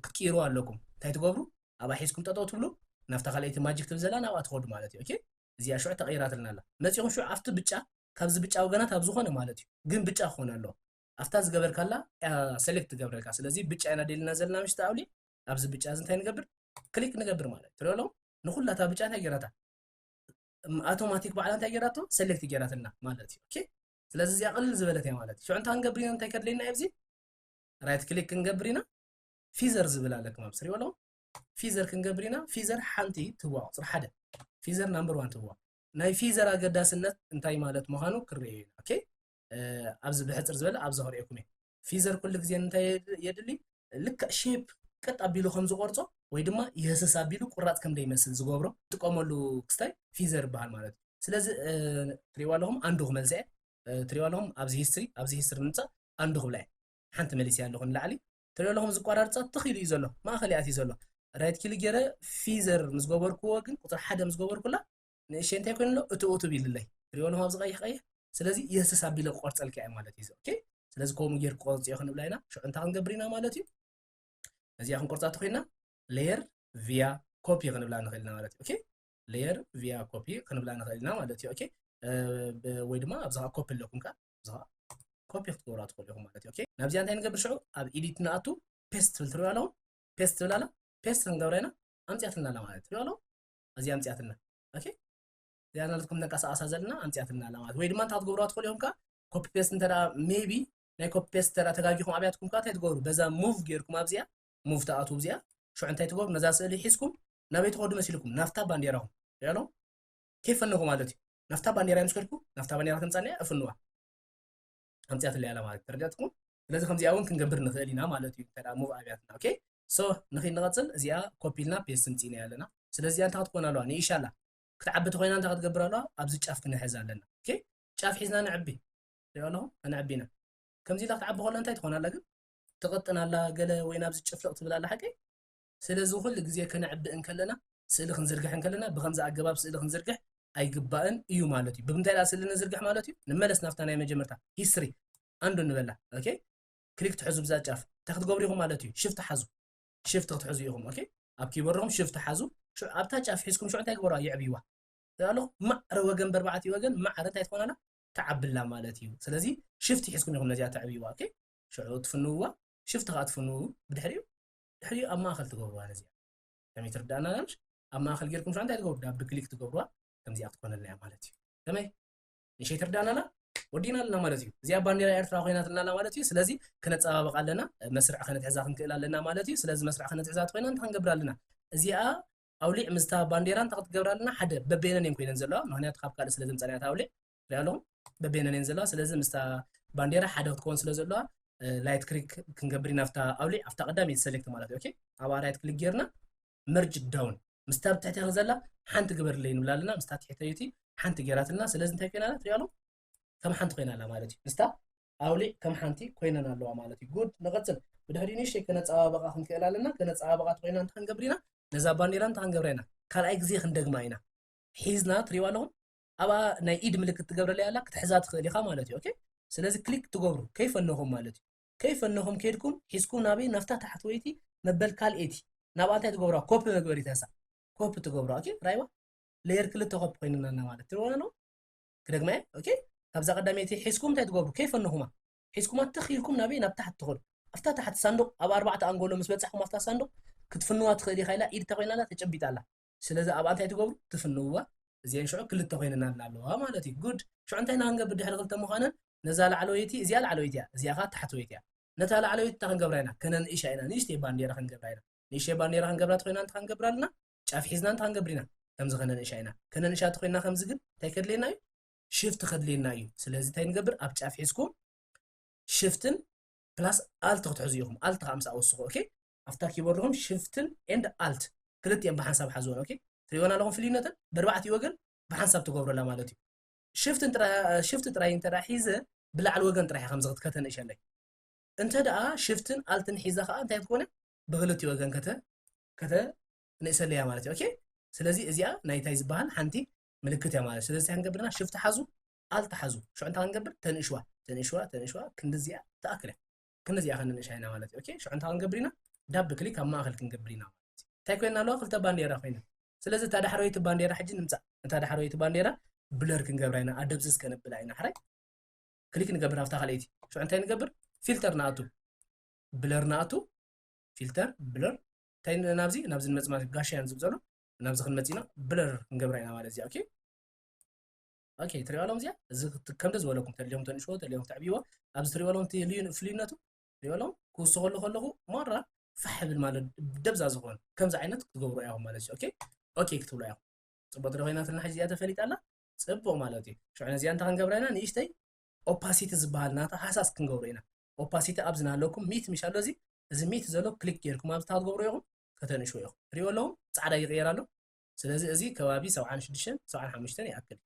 ክትቅይሩ ኣለኩም እንታይ ትገብሩ ኣብኣ ሒዝኩም ጠጠው ትብሉ ናፍታ ካልአይቲ ማጂክ ትብል ዘላ ናብኣ ትኸዱ ማለት እዩ ኦኬ እዚኣ ሽዑ ተቐይራትልና ኣላ መፂኹም ሽዑ ኣብቲ ብጫ ካብዚ ብጫ ወገናት ኣብ ዝኾነ ማለት እዩ ግን ብጫ ክኾን ኣለዎ ኣብታ ዝገበርካላ ሰሌክት ትገብረልካ ስለዚ ብጫ ኢና ደሊና ዘለና ምሽቲ ኣውሊዕ ኣብዚ ብጫ እዚ እንታይ ንገብር ክሊክ ንገብር ማለት እዩ ትሪኦ ኣለኹም ንኩላታ ብጫ እንታይ ጌራታ ኣውቶማቲክ ባዕላ እንታይ ጌራቶ ሰሌክት ጌራትና ማለት እዩ ኦኬ ስለዚ እዚኣ ቅልል ዝበለት እያ ማለት እዩ ሽዑ እንታይ ክንገብር ኢና እንታይ ከድለየና ኣብዚ ራይት ክሊክ ክንገብር ኢና ፊዘር ዝብል ኣለኩም ኣብ ትሪኦ ኣለኹም ፊዘር ክንገብር ኢና ፊዘር ሓንቲ ትህዋ ቁፅሪ ሓደ ፊዘር ናምበር 1 ትህዋ ናይ ፊዘር ኣገዳስነት እንታይ ማለት ምዃኑ ክርአዩ ኢና ኦኬ ኣብዚ ብሕፅር ዝበለ ኣብዚ ክሪአኩም እየ ፊዘር ኩሉ ግዜ እንታይ የድሊ ልክዕ ሼፕ ቀጥ ኣቢሉ ከም ዝቆርፆ ወይ ድማ ይህስስ ኣቢሉ ቁራፅ ከም ደይመስል ዝገብሮ ጥቀመሉ ክስታይ ፊዘር ይበሃል ማለት እዩ ስለዚ ትሪእዋ ኣለኹም አንዱ ክመልሰ ትሪእዋ ኣለኹም ኣብዚ ሂስትሪ ንምፃእ አንዱ ክብላ ሓንቲ መሊስ እያ ኣለኹ ንላዕሊ ትሪእዋ ኣለኹም ዝቋራርፃ ትኽኢሉ እዩ ዘሎ ማእኸል እያ ዘሎ ራይት ክሊክ ገይረ ፊዘር ምስ ገበርክዎ ግን ቁፅሪ ሓደ ምስ ገበርኩላ ንእሽተይ እንታይ ኮይኑ ኣሎ እቱ ቢልለይ ትሪእዋ ኣለኹም ኣብዚ ቀይሕ ስለዚ ይህስስ ኣቢለ ክቆርፀልካ እያ ማለት እዩ ኦኬ ስለዚ ከምኡ ጌር ክቆርፅ እዮ ክንብላ ኢና ሽዑ እንታይ ክንገብር ኢና ማለት እዩ እዚኣ ክንቆርፃ ተኮይና ሌየር ቪያ ኮፒ ክንብላ ንኽእል ኢና ማለት እዩ ኦኬ ሌየር ቪያ ኮፒ ክንብላ ንኽእል ኢና ማለት እዩ ኦኬ ወይ ድማ ኣብዛ ኮፒ ኣለኩም ከ ኣብዛ ኮፒ ክትገብራ ትኽእሉ ኢኹም ማለት እዩ ኦኬ ናብዚኣ እንታይ ንገብር ሽዑ ኣብ ኢዲት ንኣቱ ፔስት ትብል ትሪእዋ ኣለኹም ፔስት ትብል ኣላ ፔስት ክንገብራ ኢና ኣምፅያትና ኣላ ማለት ትሪእዋ ኣለኹም እዚኣ ኣምፅያትና ኦኬ እዚኣ ናለትኩም ተንቀሳቐሳ ዘለና ኣምፅያትና ኣላ ማለት ወይ ድማ እንታይ ክትገብርዋ ትኽእሉ ኢኹም ከ ኮፒ ፔስት እንተዳ ሜቢ ናይ ኮፒ ፔስት ተራ ተጋጊኹም ኣብያትኩም ከ እንታይ ትገብሩ በዛ ሙቭ ጌርኩም ኣብዚኣ ሙቭ ተኣትው እዚኣ ሽዑ እንታይ ትገብሩ ነዛ ስእሊ ሒዝኩም نبي تقعدوا مسيلكم نافتا بانديراهم يالو كيف انه مالتي نافتا بانديرا يمسكلكم نافتا بانديرا كنصانيا افنوا همزيات اللي على مالك ترجعتكم لازم خمزي اون كنقبر نخلينا مالتي ترى مو ابياتنا اوكي سو نخي نغصل ازيا كوبيلنا بيست نتينا يالنا ስለዚህ አንተ ክትኮና አለዋ ኢንሻአላ ክትዓብት ኮይና አንተ ክትገብር አለዋ ኣብዚ ጫፍ ክንሕዝ ኣለና ኦኬ ጫፍ ሒዝና ንዕቢ ይኸውልሁ ንዕቢና ከምዚ ኢላ ክትዓቢ ከሎ እንታይ ትኾናላ ግን ትቕጥናላ ገለ ወይ ናብዚ ጭፍልቕ ትብላላ ሓቂ ስለዚ ኩሉ ግዜ ከንዕብእን ከለና ስእሊ ክንዝርግሕን ከለና ብከምዚ ኣገባብ ስእሊ ክንዝርግሕ ኣይግባእን እዩ ማለት እዩ ብምንታይ ዳ ስእሊ ንዝርግሕ ማለት እዩ ንመለስ ናፍታ ናይ መጀመርታ ሂስትሪ አንዱ ንበላ ኦኬ ክሊክ ትሕዙ ብዛ ጫፍ እንታይ ክትገብሩ ኢኹም ማለት እዩ ሽፍቲ ሓዙ ሽፍቲ ክትሕዙ ኢኹም ኦኬ ኣብ ኪቦርድኩም ሽፍቲ ሓዙ ኣብታ ጫፍ ሒዝኩም ሽዑ እንታይ ግበሩ ይዕብይዋ ያለው ማዕረ ወገን በርባዕቲ ወገን ማዕረ እንታይ ትኾናላ ተዓብላ ማለት እዩ ስለዚ ሽፍቲ ሒዝኩም ኢኹም ነዚያ ተዕብይዋ ኦኬ ሽዑ ትፍንውዋ ሽፍቲ ካ ትፍንው ብድሕሪኡ ኣብ ማእኸል ትገብሩዋ ነዚያ ከመይ ትርዳእና ናምሽ ኣብ ማእኸል ጌርኩም ሽዑ እንታይ ትገብሩ ዳብ ክሊክ ትገብሩዋ ከምዚኣ ክትኮነልና እያ ማለት እዩ ከመይ ንሸይ ትርዳእናና ወዲና ኣለና ማለት እዩ እዚኣ ባንዴራ ኤርትራ ኮይናትልና ማለት እዩ ስለዚ ክነፀባበቕ ኣለና መስርዕ ክነትሕዛ ክንክእል ኣለና ማለት እዩ ስለዚ መስርዕ ክነትሕዛ ኮይና እንታይ ክንገብር ኣለና እዚኣ ኣውሊዕ ምስታ ባንዴራ እንታይ ክትገብር ኣለና ሓደ በበይነን እየን ኮይነን ዘለዋ ምክንያቱ ካብ ካልእ ስለ ዘምፀናያ ኣውሊዕ ሪኣለኹም በበይነን እየን ዘለዋ ስለዚ ምስታ ባንዴራ ሓደ ክትኮን ስለ ዘለዋ ላይት ክሊክ ክንገብር ኢና ኣብታ ኣውሊዕ ኣብታ ቀዳሚት ሰሌክት ማለት እዩ ኦኬ ኣብ ራይት ክሊክ ጌርና መርጅ ዳውን ምስታ ብትሕቲ ዘላ ሓንቲ ግበርለይ ንብላ ኣለና ምስታ ትሕተይቲ ሓንቲ ጌራትና ስለዚ እንታይ ኮይና ትሪኣሉ ከም ሓንቲ ኮይና ኣላ ማለት እዩ ምስታ ኣውሊዕ ከም ሓንቲ ኮይነን ኣለዋ ማለት እዩ ጉድ ንቐፅል ብድሕሪ ንእሽተይ ከነፀባበቓ ክንክእል ኣለና ከነፀባበቓት ኮይና እንታይ ክንገብር ኢና ነዛ ባንዴራ እንታይ ክንገብራ ኢና ካልኣይ ግዜ ክንደግማ ኢና ሒዝና ትሪእዋ ኣለኹም ኣብኣ ናይ ኢድ ምልክት ትገብረለይ ኣላ ክትሕዛ ትኽእል ኢኻ ማለት እዩ ኦኬ ስለዚ ክሊክ ትገብሩ ከይፈነኹም ማለት እዩ ከይፈነኹም ከይድኩም ሒዝኩም ናበይ ናፍታ ታሕቲ ወይቲ መበል ካልኤቲ ናብኣ እንታይ ትገብሯ ኮፒ መግበሪ ተሳ ኮፒ ትገብሯ ኦኬ ራይዋ ሌየር ክልተ ኮፒ ኮይንና ማለት ትሪእዋ ነው ክደግማ ኦኬ ካብዛ ቀዳመይቲ ሒዝኩም እንታይ ትገብሩ ከይፈነኹማ ሒዝኩማ ትኽኢልኩም ናበይ ናብ ታሕቲ ትኸዱ ኣብታ ታሕቲ ሳንዱቕ ኣብ 4 ኣንጎሎ ምስ በፃሕኩም ኣብታ ሳንዱቕ ክትፍንዋ ትኽእል ኢኻ ኢላ ኢድ ተኮይናላ ተጨቢጣ ኣላ ስለዚ ኣብኣ እንታይ ትገብሩ ትፍንውዋ እዚአን ሽዑ ክልተ ኮይነና ኣለዋ ማለት እዩ ጉድ ሽዑ እንታይ ኢና ክንገብር ድሕሪ ክልተ ምዃነን ነዛ ላዕለወይቲ እዚኣ ላዕለወይቲ እያ እዚኣ ኻ ታሕተወይቲ እያ ነታ ላዕለወይቲ እንታይ ክንገብራ ኢና ከነንእሻ ኢና ንእሽተይ ባንዴራ ክንገብራ ኢና ንእሽተይ ባንዴራ ክንገብራ ትኮይና እንታይ ክንገብር ኣለና ጫፍ ሒዝና እንታይ ክንገብር ኢና ከምዚ ከነንእሻ ኢና ከነንእሻ ትኮይና ከምዚ ግን እንታይ ከድልየና እዩ ሽፍቲ ከድልየና እዩ ስለዚ እንታይ ንገብር ኣብ ጫፍ ሒዝኩም ሽፍትን ፕላስ ኣልት ክትሕዙ ኢኹም ኣልት ካ ምስ ኣወስኹ ኦኬ ኣብታ ኪቦርድኩም ሽፍትን ኤንድ ኣልት ክልቲአን ብሓንሳብ ሓዝወን ኦኬ ትሪእዎን ኣለኹም ፍልዩነትን በርባዕቲ ወገን ብሓንሳብ ትገብረላ ማለት እዩ ሽፍቲ ጥራይ እንተ ደኣ ሒዘ ብላዕሊ ወገን ጥራሕ ከምዚ ክትከተንእሸለይ እንተ ደኣ ሽፍትን ኣልትን ሒዘ ከዓ እንታይ ትኮነ ብክልቲኡ ወገን ከተ ንእሰለያ ማለት እዩ ኦኬ ስለዚ እዚኣ ናይታይ ዝበሃል ሓንቲ ምልክት እያ ማለት ስለዚ ክንገብርና ሽፍቲ ሓዙ ኣልት ሓዙ ሽዑ እንታይ ክንገብር ተንእሽዋ ክንዲዚኣ ተኣክለ ክንዲዚኣ ከነንእሻ ኢና ማለት እዩ ኦኬ ሽዑ እንታይ ክንገብር ኢና ዳብ ክሊክ ኣብ ማእኸል ክንገብር ኢና ማለት እዩ እንታይ ኮይና ኣለዋ ክልተ ባንዴራ ኮይና ስለዚ እታ ዳሕረወይቲ ባንዴራ ሕጂ ንምፃእ እታ ዳሕረወይቲ ባንዴራ ብለር ክንገብራ ኢና ኣደብዝዝ ከነብላ ኢና ሕራይ ክሊክ ንገብር ኣብታ ካልአይቲ ሽዑ እንታይ ንገብር ፊልተር ንኣቱ ብለር ንኣቱ ፊልተር ብለር እንታይ ናብዚ ንመፅ ማለት ጋሻ ያን ዝብል ዘሎ ናብዚ ክንመፅ ኢና ብለር ክንገብራ ኢና ማለት እዚኣ ኦኬ ኦኬ ትሪእዋ ኣለኹም እዚኣ እዚ ከምደ ዝበለኩም ተድልዮም ተንእሽዎ ተድልዮም ተዕብይዎ ኣብዚ ትሪእዋ ኣለኹም ፍልዩነቱ ትሪእዋ ኣለኹም ክውስኸሉ ከለኹ ማራ فحبل مال دبزة زخون كم زعينات تقبروا إياهم مالتي أوكي أوكي كتبوا إياهم صبت رغينات النحاس زيادة فريت الله صبوا مالتي شو عنا زيادة هنقبرنا نيشتي opacity زبالنا حساس كنقبرينا opacity أبزنا لكم ميت مش على زي إذا ميت زلوا كليك يركم ما بتاخد قبروا إياهم كتاني شوي إياهم ريوا لهم سعر يغير له سلازي أزي كوابي سواء شديشن سواء حمشتني أكل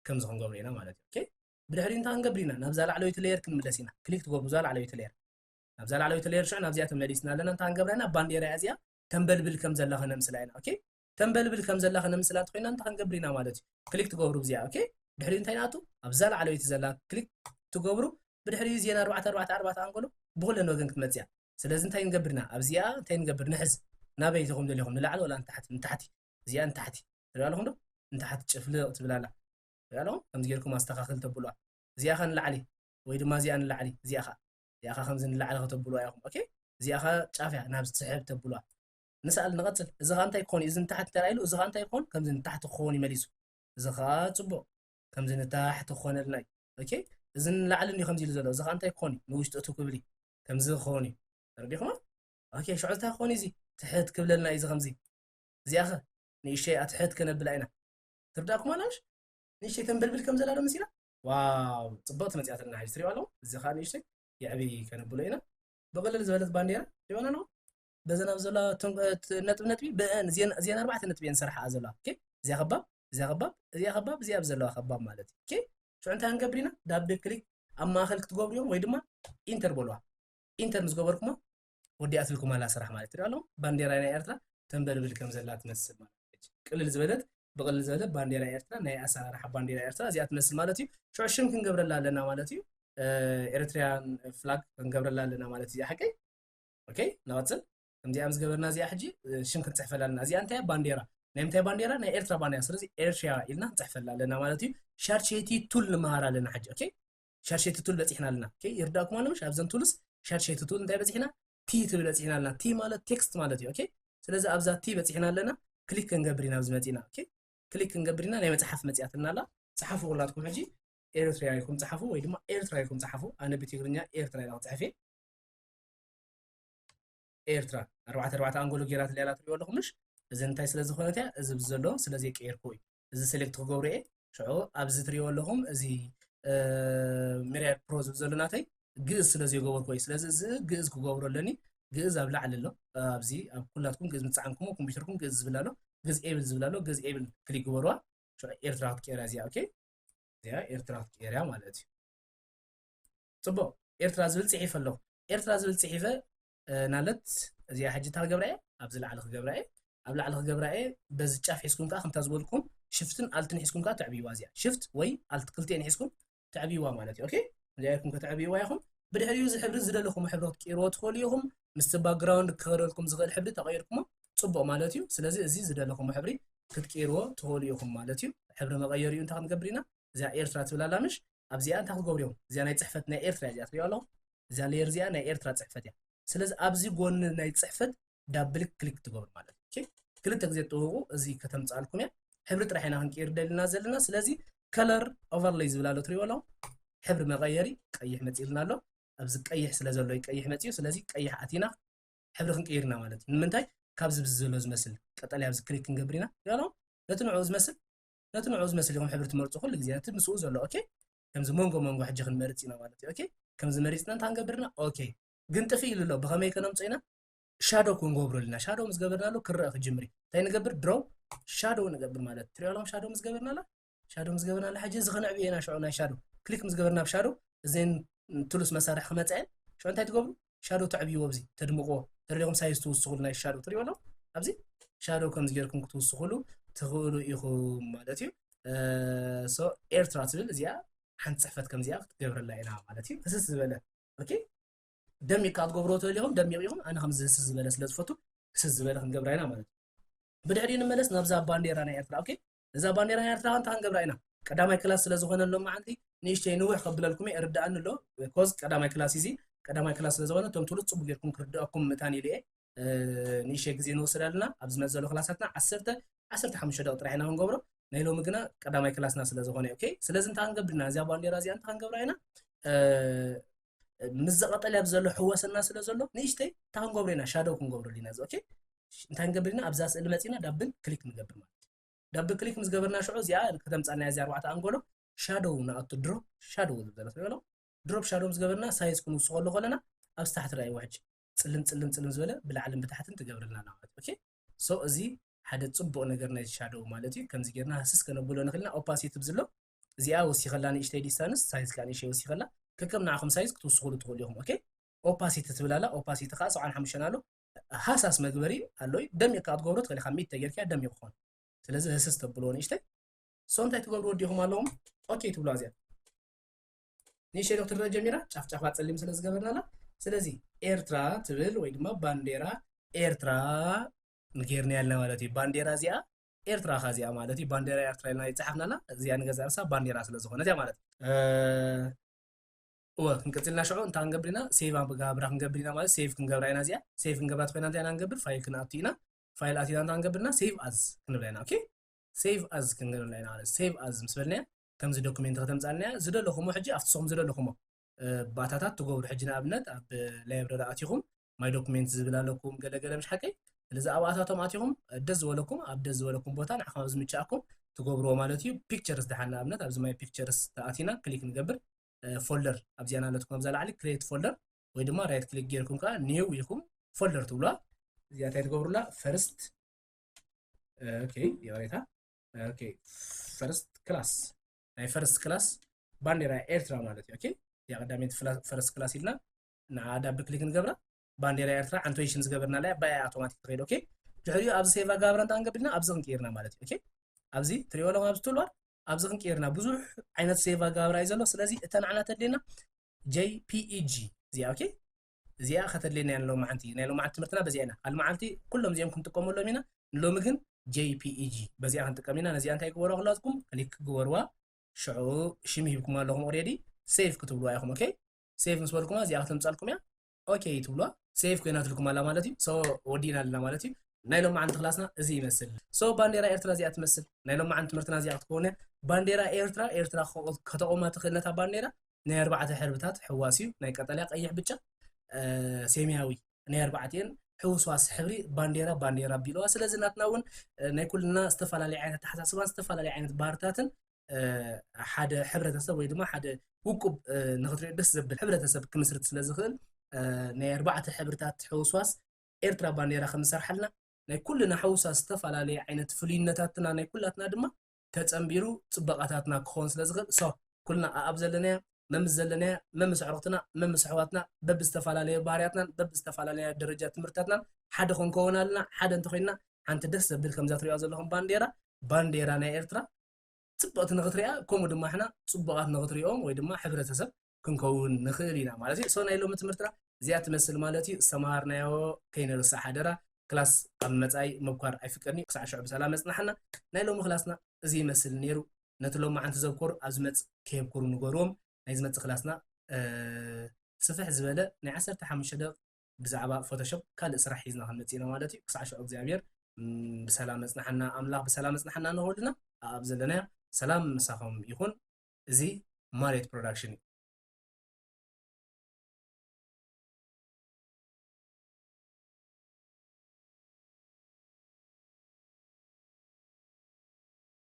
كم زخون قبرينا مالتي أوكي بدحرين تهنقبرينا نبزال على ويتلير كنملسينا كليك تقول بزال على ويتلير نبزال على ويتلير شو نبزيات مليسنا لنا تهنقبرينا بانديرا أزيا تنبلبل كم زلها نمسلاين أوكي تنبلبل كم زلها نمسلات خوينا تهنقبرينا مالتي كليك تقول بزيا أوكي بدحرين تيناتو أبزال على ويتزلا كليك تقول بدحري زينا أربعة أنقولو بقول إنه جنك متزيا سلازم تين قبرنا أبزيا تين قبر نحز نابيتهم دلهم نلعب ولا أنت تحت من تحتي زيا أنت تحتي رجالهم ده أنت تحت شفلة تبلا لا رجالهم هم زيركم استخاخل تبلوا زيا خان لعلي ويد ما زيا لعلي زيا خا خمسين لعلي تبلوا ياهم أوكي زيا خا شافع نابس تسحب تبلوا نسأل نقتل إذا أنت يكون إذا تحت تلاقيه إذا أنت يكون كم زين تحت خوني مليسو إذا خا تبو كم زين تحت خون الناي أوكي إذا لعلني خمسين لزلوا إذا أنت يكوني موجود تأتوكبلي كم زين خوني ترديكم أوكي شو عزتها خوني زي تحت قبل لنا إذا خمسين زي أخا نيشي أتحت كنبل أينا ترداكم مالاش نيشي تنبلبل كم زلالة مسيرة واو صبوت مزياتنا هاي سريع والله الزخان نيشي يعبي كنبل أينا بقول زبالة بانديرا تيوانا نو بزنا بزلا نتبي بأن زين 4 نتبين سرحة أزلا أوكي زي خباب زي خباب زي أبزلا خباب مالتي أوكي شو أنت هنقبرينا داب كليك أما خلك تقبريهم ويدما إنتر بولوا إنتر مزقبركم ودي أتلكم على سرح مالتي ترى بانديرا أنا إرتلا تنبل كم زلات تمثل مالتي كل الزبالات بقول الزبالات بانديرا إرتلا ناي أسرح بانديرا إرتلا زي تمثل مالتي شو عشان كنقبر لنا مالتي إريتريان فلاج كنقبر لنا مالتي يا حكي أوكي نواتل كمدي أمس قبرنا زي حجي شم كنت تحفل لنا زي أنت بانديرا نمتى بانديرا نا إرترا بانديرا سرزي إيرشيا إلنا تحفل لنا مالتي شارشيتي طول مهارة لنا حج أوكي شارشيتي طول بتحنا لنا أوكي يرداكم أنا مش أبزن طولس شارشيتي طول نتاع بتحنا تي طول بتحنا لنا تي مالت تكست مالتي أوكي سلزة أبزا تي بتحنا لنا كليك كنقبرنا بزمتنا أوكي كليك كنقبرنا نا متحف متياتنا لا صحفوا ولادكم حجي إيرترا يكون صحفوا ويدما إيرترا يكون صحفوا أنا بتيجرنيا إيرترا لا صحفي ኤርትራ 4 አንጎሎ ጌራት ሌላ ትሪው ለኹምሽ እዚ እንታይ ስለ ዝኾነታ እዚ ብዘሎ ስለዚ ቀይርኩ እዚ ሴሌክት ክገብርኤ ሽዑ ኣብዚ ትሪው ለኹም እዚ ሚሪያ ፕሮዝ ብዘሎናታይ ግእዝ ስለዚ ገበርኩ ስለዚ እዚ ግእዝ ክገብረለኒ ግእዝ ኣብ ላዕሊ ኣሎ ኣብዚ ኣብ ኩላትኩም ግእዝ ምጽዓንኩም ኮምፒውተርኩም ግእዝ ዝብላሎ ግእዝ ኤብል ዝብላሎ ግእዝ ኤብል ክሊክ ገበርዋ ሽዑ ኤርትራ ክትቀይራ እዚኣ ኦኬ እዚኣ ኤርትራ ክትቀይራ ማለት እዩ ጽቦ ኤርትራ ዝብል ጽሒፍ ኣሎ ኤርትራ ዝብል ጽሒፈ نالت زي حاجة تاجبرأة أبزل على خجبرأة أبل على خجبرأة بس تشاف حسكم كأخم تزولكم شفتن ألتن حسكم كا تعبي وازيا شفت وي ألت قلتين حسكم تعبي وامالتي أوكي جايكم كتعبي وياهم بدي هريوز الحبر زل لكم حبرات كيروت خوليهم مست باك جراوند كهر لكم زغل حبر تغيركم صبوا مالتيو سلازي أزيز زل لكم حبري كتكيرو تخوليهم مالتيو حبر مغيريو انت خم جبرينا زي إيرترا ولا لا مش أبزيا أنت خد جبريهم زي أنا تحفتنا إيرترا جات ريالهم زي لير زي أنا إيرترا تحفتها سلازي أبزي قون نايت صحفت دبل كليك تقول مالك اوكي كل تغزيت تو ازي كتم صالكم يا حبرت رايحنا هنقير دلنا زلنا سلازي كلر اوفرلايز بلالو تري ولا حبر مغيري قيح متيلنا له ابز قيح سلازلو يقيح متيو سلازي قيح اتينا حبر خنقيرنا مالت منتاي كابز بزلو زمسل قطالي ابز كليك نغبرينا يالو نتنعوز مسل نتنعوز مسل يوم حبر تمرطو كل غزي تمسو زلو اوكي كمز مونغو حجي خنمرطينا مالت اوكي كمز مريتنا تانغبرنا اوكي ግን ጥፊ ኢሉ ሎ ብኸመይ ከነምፅኢና ሻዶ ክንገብረልና ሻዶ ምስ ገበርናሎ ክረአ ክጅምሪ እንታይ ንገብር ድሮው ሻዶ ንገብር ማለት ትሪያሎም ሻዶ ምስ ገበርናላ ሻዶ ምስ ገበርናላ ሕጂ ዝኽንዕብ ኢና ሽዑ ናይ ሻዶ ክሊክ ምስ ገበርና ብሻዶ እዘን ቱሉስ መሳርሒ ክመፅአን ሽዑ እንታይ ትገብሩ ሻዶ ተዕብይዎ ኣብዚ ተድምቕዎ ተሪኦም ሳይዝ ትውስኹሉ ናይ ሻዶ ትሪያሎም ኣብዚ ሻዶ ከምዚ ጌርኩም ክትውስኹሉ ትኽእሉ ኢኹም ማለት እዩ ሶ ኤርትራ ትብል እዚኣ ሓንቲ ፅሕፈት ከምዚኣ ክትገብረላ ኢና ማለት እዩ ህስስ ዝበለ ኦኬ دمي كات قبروتو اليوم دمي يوم أنا خمس زس بلس لزفتو سز بلس نقبرينا مالك بدحرين ملس نبزا بانديرانا يرتلا أوكي إذا بانديرانا يرتلا أنت هنقبرينا كدامي كلاس لزوجنا اللي ما عندي نيشتي نوح قبل لكم يرد عنه له كوز كدامي كلاس يزي كدامي كلاس لزوجنا توم تلوت صبوا لكم كردكم متاني ليه نيشي جزينو سرالنا أبز نزلوا خلاصاتنا عسرت حمشة دقت رحنا هنقبره نيلو مجنا كدامي كلاس ناس لزوجنا أوكي سلازم تهنقبرنا زي بانديرا زي أنت هنقبرينا مزقط اللي أبزله حواس الناس اللي زلوا نيشتي تان قبرنا شادو كن قبر لينا أوكي تان قبرنا أبزاس اللي متينا دبل كليك نقبر ما دبل كليك مزقبرنا شو زيا كتمت أنا زيار واحد أنقوله شادو نقط دروب شادو ده دروب شادو مزقبرنا سايز كنو صغلو غلنا أبز تحت رأي واحد تسلم زبالة بالعلم بتحت أنت قبر لنا أوكي سو زي حدا تصبوا نقرنا شادو مالتي كم زيرنا هسس كانوا بقولوا نخلنا أوباسيت بزلو زيا وسي خلاني إشتي ديستانس سايز كان إشي وسي خلا كم نعخم سايز كتوصلوا تقوليهم أوكي أوباسيت تبلالا أوباسيت خاص عن حمشنالو حساس مجبري قالوا دم يكاد قبرت خلي خميت تجر كده دم يبخون سلزة هسست تبلون إيشته صنت تقولوا ديهم علىهم أوكي تبلا زين نيشي دكتور جميرة شاف تسلم سلزة قبرنا لا سلزي إيرترا تبل ويدما بانديرا إيرترا نكيرني على مالتي بانديرا زيا إيرترا خازيا مالتي بانديرا إيرترا لنا يتحفنا لا زيان جزارسا بانديرا سلزة خنا زي مالتي وكنكتلنا شعور انت هنقبرنا سيف عم بقابر هنقبرنا مال سيف كنقبرنا زيا سيف كنقبرات فينا انت هنقبر فايل كنعطينا فايل اتينا انت هنقبرنا سيف از كنقبرنا اوكي سيف از كنقبرنا على سيف از مسبرنا كم زي دوكيمنت ختمصالنا زدو لكم حجي افتسوم زدو لكم باتاتات تقول حجنا ابنت اب لايبراري اتيكم ماي دوكيمنت زبلا لكم قلقله مش حكي ስለዚ ኣብ ኣታቶም ኣትኹም ደስ ዝበለኩም ኣብ ደስ ዝበለኩም ቦታ ንዓኹም ዝምችኣኩም ትገብርዎ ማለት እዩ ፒክቸርስ ድሓና ኣብነት ኣብዚ ማይ ፒክቸርስ ተኣቲና ክሊክ ንገብር ፎልደር ኣብዚኣና ኣለትኩም ኣብዛ ላዕሊ ክሬት ፎልደር ወይ ድማ ራይት ክሊክ ጌርኩም ከዓ ኒው ኢኹም ፎልደር ትብሏ እዚኣ እንታይ ትገብሩላ ፈርስት ኦኬ የወሬታ ኦኬ ፈርስት ክላስ ናይ ፈርስት ክላስ ባንዴራ ኤርትራ ማለት እዩ ኦኬ ያ ቀዳሚት ፈርስት ክላስ ኢልና ንዓዳ ብክሊክ ንገብራ ባንዴራ ኤርትራ አንቶይሽን ዝገበርና ላይ ባይ አውቶማቲክ ትሬድ ኦኬ ድሕሪኡ ኣብዚ ሴቭ ጋብረን ታንገብልና ኣብዚ ክንቀይርና ማለት እዩ ኦኬ ኣብዚ ትሪኦ ሎም ኣብዚ ትልዋር ኣብዚ ክንቀይርና ብዙሕ ዓይነት ሴቭ ጋብራ እዩ ዘሎ ስለዚ እተን ዓና ተድሊና JPEG እዚኣ ኦኬ እዚኣ ከተድሊና ያለው ማዓንቲ ናይ ሎም ማዓንቲ ትምህርትና በዚኣና ኣብ ማዓንቲ ኩሎም እዚኦም ክንጥቀመሎም ኢና ንሎሚ ግን JPEG በዚኣ ክንጥቀም ኢና ነዚኣ እንታይ ክገብሮ ክላትኩም ክሊክ ክገብርዋ ሽዑ ሽም ሂብኩም ኣለኹም ኦሬዲ ሴቭ ክትብልዋ ኢኹም ኦኬ ሴቭ ምስ በልኩማ እዚኣ ክትምፃልኩም እያ ኦኬ ትብልዋ ሴቭ ኮይናትልኩም ኣላ ማለት እዩ ሶ ወዲና ኣለና ማለት እዩ ናይ ሎም ማዓንቲ ክላስና እዚ ይመስል ሶ ባንዴራ ኤርትራ እዚኣ ትመስል ናይ ሎም ማዓንቲ ትምህርትና እዚኣ ክትከውን ባንዴራ ኤርትራ ከተቆማ ትኽእል ነታ ባንዴራ ናይ ኣርባዕተ ሕብርታት ሕዋስ እዩ ናይ ቀጠልያ ቀይሕ ብጫ ሰማያዊ ናይ ኣርባዕተን ሕውስዋስ ሕብሪ ባንዴራ ቢልዋ ስለዚ ናትና እውን ናይ ኩልና ዝተፈላለዩ ዓይነት ተሓሳስባን ዝተፈላለዩ ዓይነት ባህርታትን ሓደ ሕብረተሰብ ወይ ድማ ሓደ ውቁብ ንኽትሪኦ ደስ ዘብል ሕብረተሰብ ክምስርት ስለ ዝኽእል ናይ ኣርባዕተ ሕብርታት ሕውስዋስ ኤርትራ ባንዴራ ከምሰርሓልና ናይ ኩልና ሕውሳስ ዝተፈላለዩ ዓይነት ፍሉይነታትና ናይ ኩላትና ድማ ተፀምቢሩ ፅበቃታትና ክኾን ስለ ዝኽእል ሶ ኩልና ኣብ ዘለና መምስ ዘለና መምስ ዕርኽትና መምስ ኣሕዋትና በብዝተፈላለየ ባህርያትና በብዝተፈላለየ ደረጃ ትምህርታትና ሓደ ክንከውን ኣለና ሓደ እንተኮይንና ሓንቲ ደስ ዘብል ከምዛ ትሪኦ ዘለኹም ባንዴራ ናይ ኤርትራ ፅቡቕቲ ንኽትሪኣ ከምኡ ድማ ሕና ፅቡቓት ንኽትሪኦም ወይ ድማ ሕብረተሰብ ክንከውን ንኽእል ኢና ማለት እዩ ሶ ናይ ሎሚ ትምህርትና እዚኣ ትመስል ማለት እዩ ዝተምሃርናዮ ከይንርሳዕ ሓደራ ክላስ ኣብ መጻኢ ምኳር ኣይፍቀድኒ ክሳዕ ሽዑ ብሰላም መፅናሕና ናይ ሎሚ ክላስና እዚ ይመስል ነይሩ ነቲ ሎሚ ዓንቲ ዘብኮሩ ኣብ ዝመፅእ ከየብኩሩ ንገርዎም ናይ ዝመፅእ ክላስና ስፍሕ ዝበለ ናይ 15 ደቂቕ ብዛዕባ ፎቶሾፕ ካልእ ስራሕ ሒዝና ክንመፅእ ኢና ማለት እዩ ክሳዕ ሽዑ እግዚኣብሔር ብሰላም መፅናሕና ኣምላኽ ብሰላም መፅናሕና ንኸወልና ኣብ ዘለና ሰላም ምሳኹም ይኹን እዚ ማሬት ፕሮዳክሽን